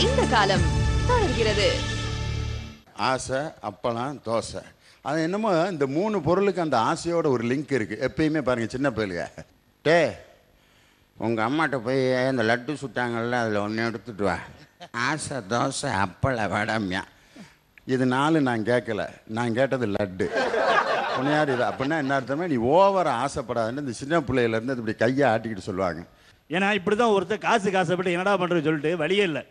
இந்த காலம் தொடர்கிறது. ஆசை, அப்பளம், தோசை. அது என்னமோ இந்த 3 பொருளுக்கு அந்த ஆசையோட ஒரு லிங்க் இருக்குது. எப்பயுமே பாருங்கள், சின்ன பிள்ளைங்க டே உங்கள் அம்மாட்ட போய் இந்த லட்டு சுட்டாங்கல்ல அதில் ஒன்று எடுத்துட்டு வா. ஆசை, தோசை, அப்பளம், வடமியா. இது 4 நான் கேட்கல, நான் கேட்டது லட்டு. உன்னையார் இது அப்படின்னா என்ன அர்த்தமே, நீ ஓவர ஆசைப்படாதுன்னு இந்த சின்ன பிள்ளையிலேருந்து இப்படி கையை ஆட்டிக்கிட்டு சொல்லுவாங்க. ஏன்னா இப்படி தான் ஒருத்தர் காசுப்பட்டு என்னடா பண்ணுறதுன்னு சொல்லிட்டு வழியே இல்லை.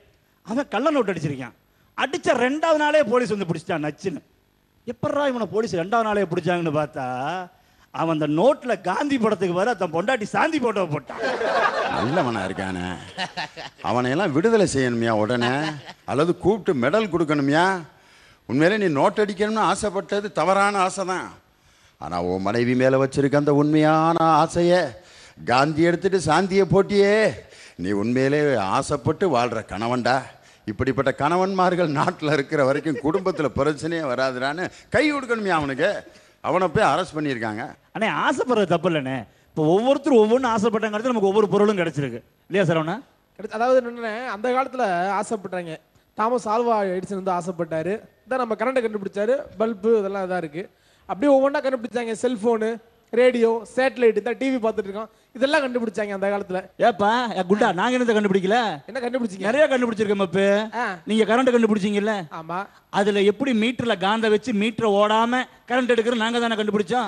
அவன் கள்ள நோட்டு அடிச்சிருக்கான். அடித்த 2வது நாளே போலீஸ் வந்து பிடிச்சிட்டான் நச்சுன்னு. எப்படா இவனை போலீஸ் 2வது நாளே பிடிச்சாங்கன்னு பார்த்தா அவன் அந்த நோட்டில் காந்தி படத்துக்கு வர தன் பொண்டாட்டி சாந்தி போட்டோ போட்டான். நல்லவனா இருக்கானே, அவனையெல்லாம் விடுதலை செய்யணுமியா உடனே, அல்லது கூப்பிட்டு மெடல் கொடுக்கணுமியா. உண்மையிலே நீ நோட் அடிக்கணும்னு ஆசைப்பட்டது தவறான ஆசை தான். ஆனால் உன் மனைவி மேலே வச்சிருக்க அந்த உண்மையான ஆசையை காந்தி எடுத்துட்டு சாந்தியை போட்டியே, நீ உண்மையிலே ஆசைப்பட்டு வாழ்கிற கணவன்டா. இப்படிப்பட்ட கணவன்மார்கள் நாட்டில் இருக்கிற வரைக்கும் குடும்பத்தில் பிரச்சனையே வராதுடான்னு கை கொடுக்கணுமே அவனுக்கு. அவனை போய் அரெஸ்ட் பண்ணியிருக்காங்க. அண்ணே ஆசைப்படுறது தப்பு இல்லைண்ணே. இப்போ ஒவ்வொருத்தரும் ஒவ்வொன்றும் ஆசைப்பட்டாங்கிறது நமக்கு ஒவ்வொரு பொருளும் கிடைச்சிருக்கு இல்லையா சரவணா? அதாவது என்னென்ன அந்த காலத்தில் ஆசைப்பட்டாங்க. தாமஸ் ஆல்வா எடிசன் வந்து ஆசைப்பட்டாரு, இதான் நம்ம கரண்ட்டை கண்டுபிடிச்சாரு, பல்பு இதெல்லாம் இதாக இருக்குது. அப்படியே ஒவ்வொன்றா கண்டுபிடிச்சாங்க. செல்ஃபோனு, ரேடியோ, சேட்டலைட், இந்த டிவி பார்த்துட்டு இருக்கோம், இதெல்லாம் கண்டுபிடிச்சாங்க அந்த காலத்துல. ஏப்பா குண்டா, நாங்க என்ன கண்டுபிடிக்கல? என்ன கண்டுபிடிச்சீங்க? நிறைய கண்டுபிடிச்சிருக்கோம். இப்போ நீங்க கரண்ட் கண்டுபிடிச்சீங்கல்ல? ஆமா. அதுல எப்படி மீட்டர்ல காந்த வச்சு மீட்டரை ஓடாம கரண்ட் எடுக்கிற நாங்க தானே கண்டுபிடிச்சோம்.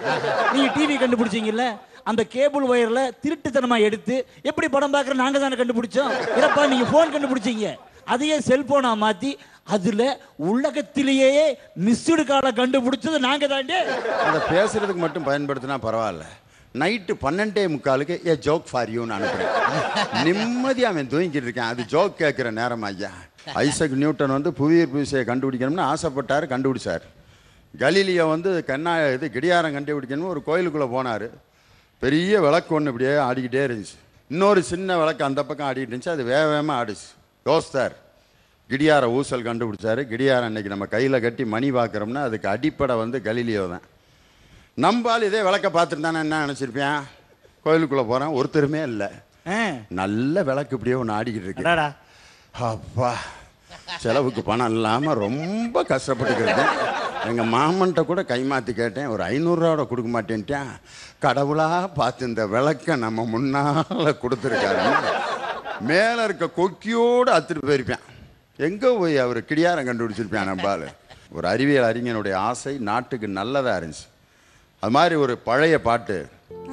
நீங்க டிவி கண்டுபிடிச்சீங்கல்ல, அந்த கேபிள் ஒயர்ல திருட்டுத்தனமா எடுத்து எப்படி படம் பார்க்கற நாங்க தானே கண்டுபிடிச்சோம். இதப்பா நீங்க போன் கண்டுபிடிச்சீங்க, அதையே செல்போனா மாத்தி அதுல உலகத்திலேயே மிஸ்டு காலை கண்டுபிடிச்சது நாங்க தாண்டே. அதை பேசுறதுக்கு மட்டும் பயன்படுத்தினா பரவாயில்ல. நைட்டு 12:45 ஏ ஜோக் ஃபார் யூன்னு அனுப்புறேன். நிம்மதியாக அவன் தூங்கிட்டு இருக்கேன். அது ஜோக் கேட்குற நேரம் ஐயா. ஐசக் நியூட்டன் வந்து புவியீர்ப்பு விசையை கண்டுபிடிக்கணும்னு ஆசைப்பட்டார், கண்டுபிடிச்சார். கலீலியோ வந்து கிடியாரம் கண்டுபிடிக்கணும்னு ஒரு கோயிலுக்குள்ளே போனார். பெரிய விளக்கு ஒன்று இப்படியே ஆடிக்கிட்டே இருந்துச்சு. இன்னொரு சின்ன விளக்கு அந்த பக்கம் ஆடிக்கிட்டு இருந்துச்சு. அது வேகமாக ஆடிச்சு. யோசித்தார், கிடியார ஊசல் கண்டுபிடிச்சாரு. கிடியாரம் இன்னைக்கு நம்ம கையில் கட்டி மணி பார்க்குறோம்னா அதுக்கு அடிப்படை வந்து கலீலியோ தான். நம்பால் இதே விளக்க பார்த்துட்டு தானே என்ன நினச்சிருப்பேன். கோயிலுக்குள்ளே போகிறேன், ஒருத்தருமே இல்லை. நல்ல விளக்கு இப்படியே ஒன்று ஆடிக்கிட்டு இருக்கு. அப்பா, செலவுக்கு பணம் இல்லாமல் ரொம்ப கஷ்டப்பட்டுக்கிறது. எங்கள் மாமன்ட்ட கூட கைமாற்றி கேட்டேன், ஒரு 500 ரூபாவோட கொடுக்க மாட்டேன்ட்டேன். கடவுளாக பார்த்து இந்த விளக்கை நம்ம முன்னால் கொடுத்துருக்காரு. மேலே இருக்க கொக்கியோடு அத்துட்டு போயிருப்பேன். எங்கே போய் அவர் கிடியாரம் கண்டுபிடிச்சிருப்பேன். நம்பால் ஒரு அறிவியல் அறிஞனுடைய ஆசை நாட்டுக்கு நல்லதாக இருந்துச்சு. அது மாதிரி ஒரு பழைய பாட்டு.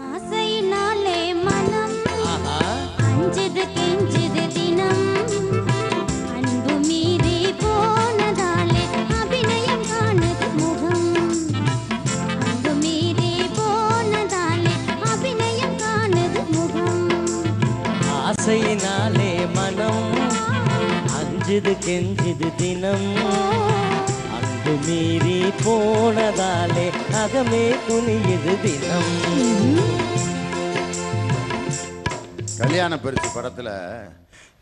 ஆசையினாலே மனம் அஞ்சுது கெஞ்சுது தினம், அன்பு மீறி போனதாலே அகமே துணியுது தினம். கல்யாண பரிசு படத்தில்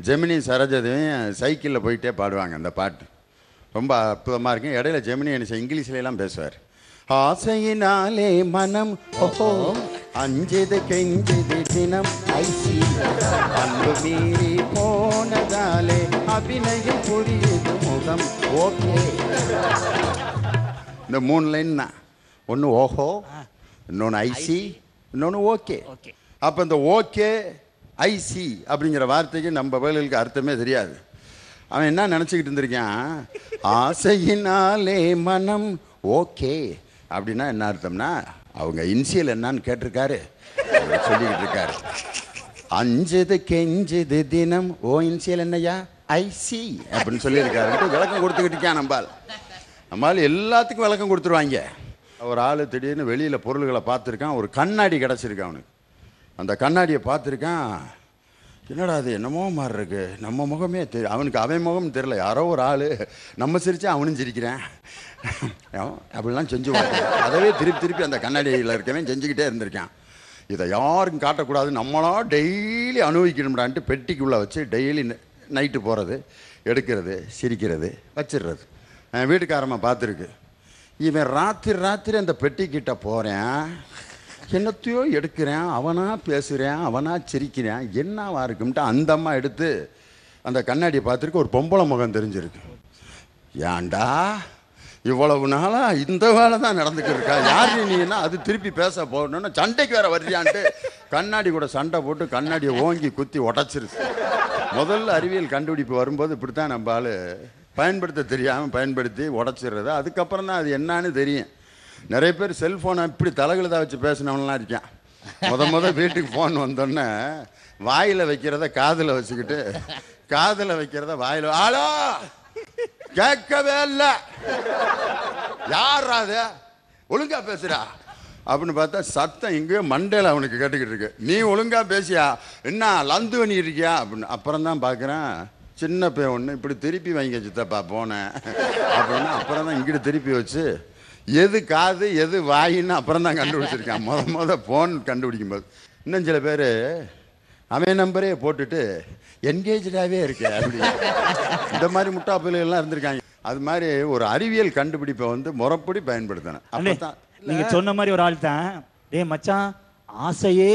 ஜெமினி சரோஜாதேவியும் சைக்கிளில் போயிட்டே பாடுவாங்க. அந்த பாட்டு ரொம்ப அற்புதமாக இருக்கும். இடையில ஜெமினி என்ன இங்கிலீஷ்லாம் பேசுவார். ஆசையினாலே மனம் ஓஹோ அஞ்சது கெஞ்சது தினம் ஐசி, அன்பு மீறி போனதாலே அபிநயம் புரியுது முகம் ஓகே. இந்த 3 லைன் தான். ஒன்று ஓஹோ, இன்னொன்று ஐசி, இன்னொன்று ஓகே. அப்போ இந்த ஓகே ஐசி அப்படிங்கிற வார்த்தைக்கு நம்ம பதிலுக்கு அர்த்தமே தெரியாது. அவன் என்ன நினச்சிக்கிட்டு இருந்திருக்கான், ஆசையினாலே மனம் ஓகே அப்படின்னா என்ன அர்த்தம்னா அவங்க இன்சியல் என்னன்னு கேட்டிருக்காரு, சொல்லிக்கிட்டு இருக்காரு. அஞ்சது கெஞ்சது தினம் ஓ இன்சியல் என்னையா ஐசி அப்படின்னு சொல்லியிருக்காரு. விளக்கம் கொடுத்துக்கிட்டு இருக்கான். நம்மால் எல்லாத்துக்கும் விளக்கம் கொடுத்துருவாங்க. ஒரு ஆள் திடீர்னு வெளியில் பொருள்களை பார்த்துருக்கான். ஒரு கண்ணாடி கிடச்சிருக்கான் அவனுக்கு. அந்த கண்ணாடியை பார்த்துருக்கான். என்னடா அது என்னமோ மாதிரி இருக்கு, நம்ம முகமே அவனுக்கு அவன் முகம் தெரில. யாரோ ஒரு ஆள் நம்ம சிரிச்சா அவனும் சிரிக்கிறேன் அப்படிலாம் செஞ்சு அதவே திருப்பி அந்த கண்ணாடியில் இருக்கவன் செஞ்சுக்கிட்டே இருந்திருக்கான். இதை யாருக்கும் காட்டக்கூடாது, நம்மளா டெய்லி அனுபவிக்கணும்டான்ட்டு பெட்டிக்குள்ளே வச்சு டெய்லி நைட்டு போகிறது, எடுக்கிறது, சிரிக்கிறது, வச்சிடுறது. வீட்டுக்காரம்மா பார்த்துருக்கு. இவன் ராத்திரி அந்த பெட்டிக்கிட்ட போகிறேன், என்னத்தையோ எடுக்கிறேன், அவனா பேசுகிறேன், அவனா சிரிக்கிறேன், என்னவா இருக்கும்ட்டு அந்த அம்மா எடுத்து அந்த கண்ணாடியை பார்த்துருக்கு, ஒரு பொம்பளை முகம் தெரிஞ்சிருக்கு. ஏன்டா இவ்வளவு நாளா இந்த வேலை தான் நடந்துக்கிட்டு இருக்கா, யாரு நீன்னா அது திருப்பி பேச போகணும்னு சண்டைக்கு வேற வர்றியான்ட்டு கண்ணாடி கூட சண்டை போட்டு கண்ணாடியை ஓங்கி குத்தி உடச்சிருச்சு. முதல்ல அறிவியல் கண்டுபிடிப்பு வரும்போது இப்படித்தான் நம்ம ஆளு பயன்படுத்த தெரியாமல் பயன்படுத்தி உடச்சிடுறது. அதுக்கப்புறம் தான் அது என்னான்னு தெரியும். நிறைய பேர் செல்ஃபோனை இப்படி தலைகளை வச்சு பேசினவங்களாம் இருக்கேன். முத வீட்டுக்கு ஃபோன் வந்தோடனே வாயில் வைக்கிறத காதில் வச்சுக்கிட்டு காதில் வைக்கிறத வாயில் ஆளோ கேட்கவே இல்லை, யார் அது ஒழுங்கா பேசுறா அப்படின்னு பார்த்தா சத்தம் இங்கே மண்டையில் அவனுக்கு கேட்டுக்கிட்டு இருக்கு. நீ ஒழுங்கா பேசியா, என்ன லந்து பண்ணிட்டு இருக்கியா அப்படின்னு. அப்புறம் தான் பார்க்குறேன் சின்ன பே ஒன்று இப்படி திருப்பி வாங்கி வச்சுத்தப்பா போனேன் அப்படின்னா அப்புறம் தான் இங்கிட்டு திருப்பி வச்சு எது காது எது வாயின்னு அப்புறம் தான் கண்டுபிடிச்சிருக்கான். முத ஃபோன் கண்டுபிடிக்கும் போது. இன்னும் சில பேர் அவன் நம்பரே போட்டுட்டு என்கேஜாகவே இருக்கு அப்படி. இந்த மாதிரி முட்டா பிள்ளைகள்லாம் இருந்திருக்காங்க. அது மாதிரி ஒரு அறிவியல் கண்டுபிடிப்பை வந்து முறைப்படி பயன்படுத்தணும். அப்பதான் நீங்க சொன்ன மாதிரி ஒரு ஆள் தான். டேய் மச்சான், ஆசையே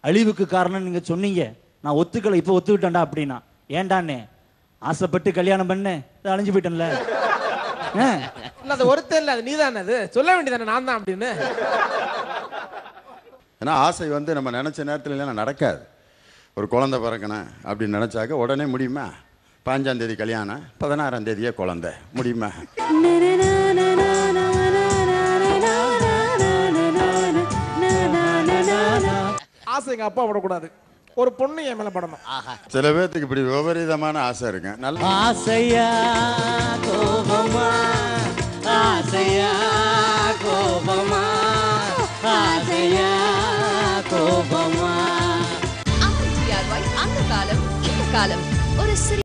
அழிவுக்கு காரணம் நீங்க சொன்னீங்க, நான் ஒத்துக்கல, இப்போ ஒத்துக்கிட்டேன்டா அப்படின்னா. ஏன்டானே ஆசைப்பட்டு கல்யாணம் பண்ண அழிஞ்சு போயிட்டேன்ல. அது ஒருத்தர் இல்ல, அது நீதானே, அது சொல்ல வேண்டியதானே நான் தான் அப்படின்னு. ஏன்னா ஆசை வந்து நம்ம நினைச்ச நேரத்துல இல்லைன்னா நடக்காது. ஒரு குழந்தை பிறக்கணும் அப்படின்னு நினைச்சாக்க உடனே முடியுமா? 5ஆம் தேதி கல்யாணம், 16ஆம் தேதியே குழந்தை, முடியுமா? ஆசை எங்க அப்பா விடக்கூடாது, ஒரு பொண்ணு என் மேல படணும். சில பேர்த்துக்கு இப்படி விபரீதமான ஆசை இருக்கு. நல்ல ஆசையா கோபமா, ஆசையா கோபமா, ஆசையா கோபமா. அந்த காலம் இந்த காலம் ஒரு சிறிய